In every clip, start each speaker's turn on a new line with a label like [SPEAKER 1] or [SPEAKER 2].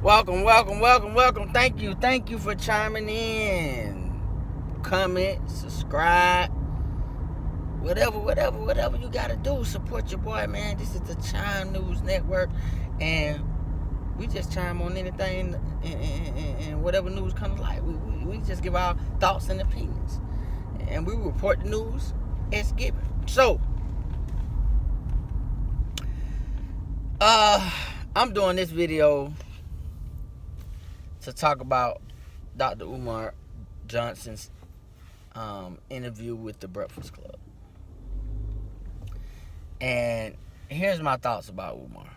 [SPEAKER 1] Welcome. Thank you for chiming in. Comment, subscribe, whatever you gotta do. Support your boy, man. This is the Chime News Network, and we just chime on anything and whatever news comes to light. We just give our thoughts and opinions, and we report the news as given. So, I'm doing this video to talk about Dr. Umar Johnson's interview with the Breakfast Club. And here's my thoughts about Umar.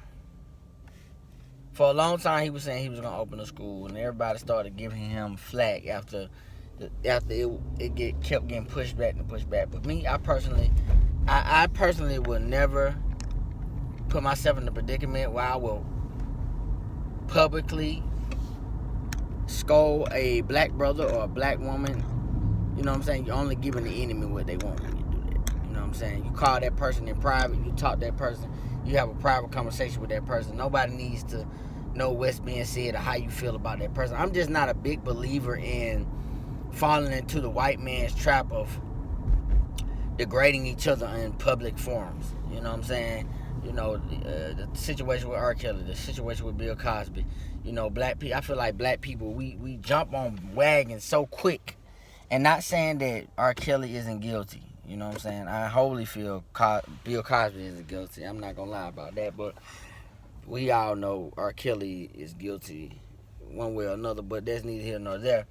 [SPEAKER 1] For a long time, he was saying he was going to open a school, and everybody started giving him flack after it kept getting pushed back. But me, I personally would never put myself in a predicament where I will publicly scold a black brother or a black woman. You know what I'm saying? You're only giving the enemy what they want when you do that. You know what I'm saying? You call that person in private, you talk to that person, you have a private conversation with that person. Nobody needs to know what's being said or how you feel about that person. I'm just not a big believer in falling into the white man's trap of degrading each other in public forums. You know what I'm saying? You know, the situation with R. Kelly, the situation with Bill Cosby. You know, black people. I feel like black people, we jump on wagons so quick. And not saying that R. Kelly isn't guilty. You know what I'm saying? I wholly feel Bill Cosby isn't guilty. I'm not going to lie about that. But we all know R. Kelly is guilty one way or another. But that's neither here nor there.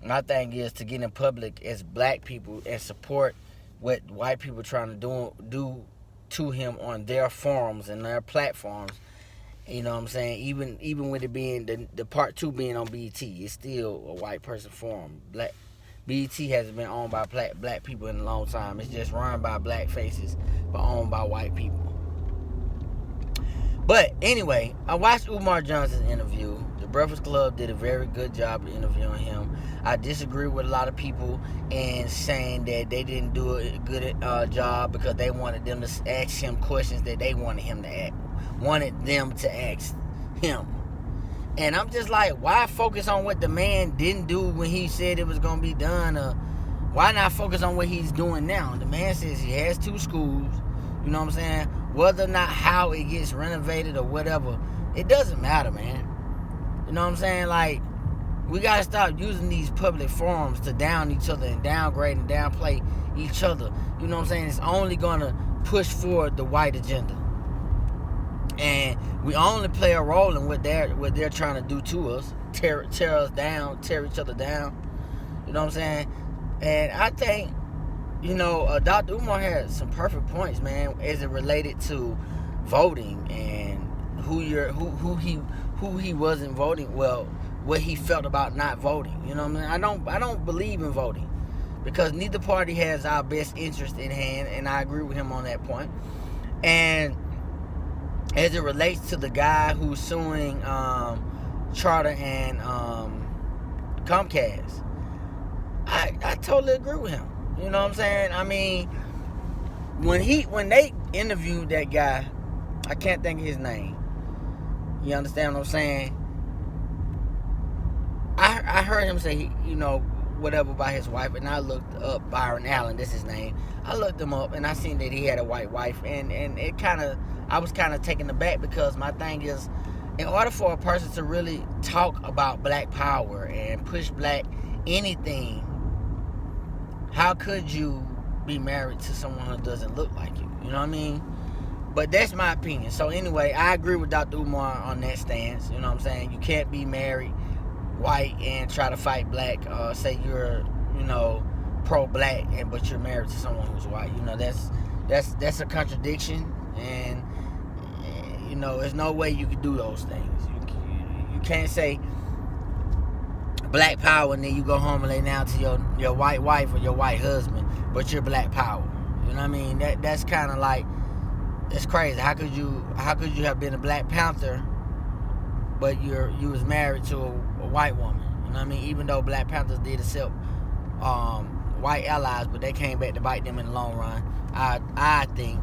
[SPEAKER 1] My thing is to get in public as black people and support what white people are trying to do to him on their forums and their platforms. You know what I'm saying? Even with it being the part 2 being on BET, it's still a white person forum. BET hasn't been owned by black people in a long time. It's just run by black faces, but owned by white people. But anyway, I watched Umar Johnson's interview. The Breakfast Club did a very good job of interviewing him. I disagree with a lot of people in saying that they didn't do a good job because they wanted them to ask him questions that they wanted them to ask him. And I'm just like, why focus on what the man didn't do when he said it was going to be done? Or why not focus on what he's doing now? The man says he has 2 schools. You know what I'm saying? Whether or not how it gets renovated or whatever, it doesn't matter, man. You know what I'm saying? Like, we got to stop using these public forums to down each other and downgrade and downplay each other. You know what I'm saying? It's only going to push forward the white agenda. And we only play a role in what they're trying to do to us. Tear us down, tear each other down. You know what I'm saying? And I think, you know, Dr. Umar had some perfect points, man, as it related to voting and who he wasn't voting. Well, what he felt about not voting. You know what I mean? I don't believe in voting because neither party has our best interest in hand, and I agree with him on that point. And as it relates to the guy who's suing Charter and Comcast, I totally agree with him. You know what I'm saying? I mean, when they interviewed that guy, I can't think of his name. You understand what I'm saying? I heard him say, you know, whatever about his wife, and I looked up Byron Allen, that's his name. I looked him up, and I seen that he had a white wife, and it kind of, I was kind of taken aback because my thing is, in order for a person to really talk about black power and push black anything, how could you be married to someone who doesn't look like you? You know what I mean? But that's my opinion. So anyway, I agree with Dr. Umar on that stance. You know what I'm saying? You can't be married white and try to fight black. Say you're, you know, pro-black, but you're married to someone who's white. You know, that's a contradiction, and you know, there's no way you can do those things. You can't say black power and then you go home and lay down to your white wife or your white husband, but you're black power. You know what I mean? That's kind of like, it's crazy. How could you have been a Black Panther, but you was married to a white woman? You know what I mean? Even though Black Panthers did accept white allies, but they came back to bite them in the long run, I think.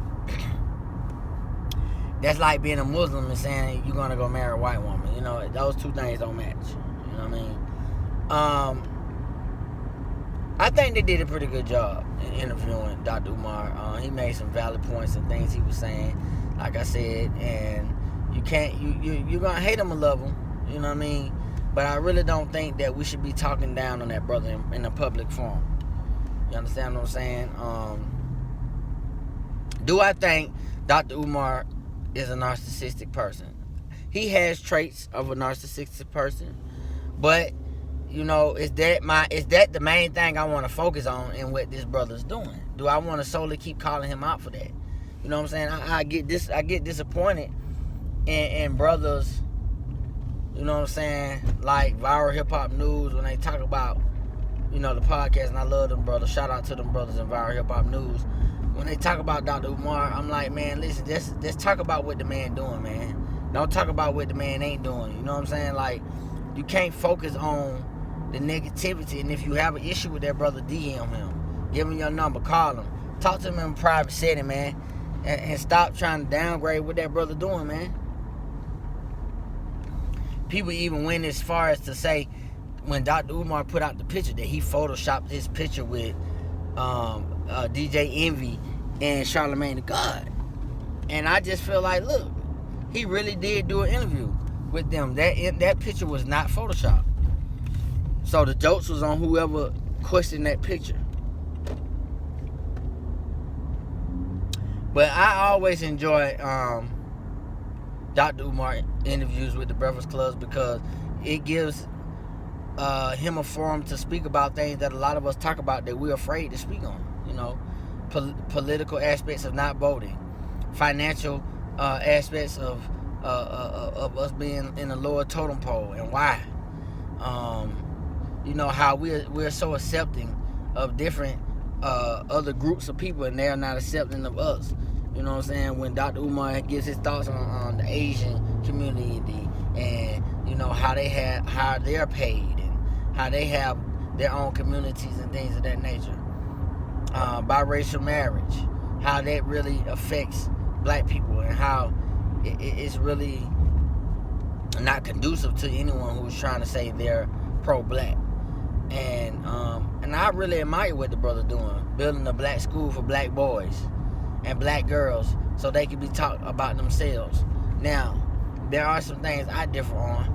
[SPEAKER 1] That's like being a Muslim and saying you're gonna go marry a white woman. You know, those two things don't match. You know what I mean? I think they did a pretty good job in interviewing Dr. Umar. He made some valid points and things he was saying, like I said, and you're gonna hate him or love him. You know what I mean? But I really don't think that we should be talking down on that brother in a public forum. You understand what I'm saying? Do I think Dr. Umar is a narcissistic person? He has traits of a narcissistic person, but you know, is that the main thing I want to focus on in what this brother's doing? Do I want to solely keep calling him out for that? You know what I'm saying? I get disappointed in brothers. You know what I'm saying? Like Viral Hip Hop News, when they talk about, you know, the podcast, and I love them brothers. Shout out to them brothers in Viral Hip Hop News. When they talk about Dr. Umar, I'm like, man, listen, let's talk about what the man doing, man. Don't talk about what the man ain't doing. You know what I'm saying? Like, you can't focus on the negativity, and if you have an issue with that brother, DM him. Give him your number, call him. Talk to him in a private setting, man. And stop trying to downgrade what that brother doing, man. People even went as far as to say, when Dr. Umar put out the picture, that he photoshopped his picture with DJ Envy and Charlamagne the God. And I just feel like, look, he really did do an interview with them. That picture was not photoshopped. So the jokes was on whoever questioned that picture. But I always enjoy Dr. Umar interviews with the Breakfast Clubs because it gives him a forum to speak about things that a lot of us talk about that we're afraid to speak on. You know, political aspects of not voting, financial aspects of us being in a lower totem pole and why. You know, how we're so accepting of different other groups of people and they're not accepting of us. You know what I'm saying? When Dr. Umar gives his thoughts on the Asian community and, you know, how they're paid and how they have their own communities and things of that nature. Biracial marriage, how that really affects black people and how it's really not conducive to anyone who's trying to say they're pro-black. And I really admire what the brother doing, building a black school for black boys and black girls so they can be taught about themselves. Now, there are some things I differ on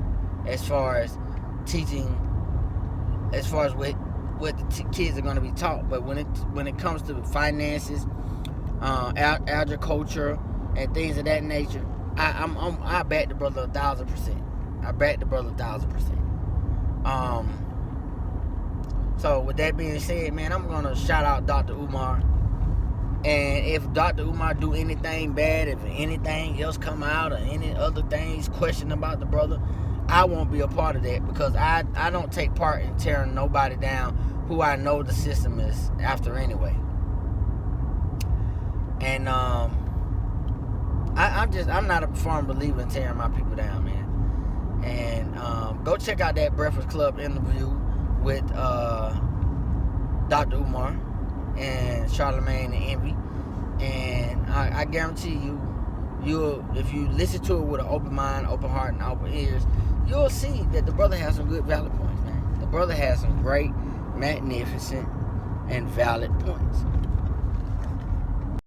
[SPEAKER 1] as far as teaching, as far as what the kids are going to be taught. But when it comes to finances, agriculture, and things of that nature, I back the brother 1,000%. I back the brother 1,000%. So with that being said, man, I'm gonna shout out Dr. Umar. And if Dr. Umar do anything bad, if anything else come out or any other things question about the brother, I won't be a part of that because I don't take part in tearing nobody down who I know the system is after anyway. And I'm not a firm believer in tearing my people down, man. And go check out that Breakfast Club interview with Dr. Umar and Charlamagne and Envy, and I guarantee you'll if you listen to it with an open mind, open heart, and open ears, you'll see that the brother has some good valid points, man. The brother has some great, magnificent, and valid points.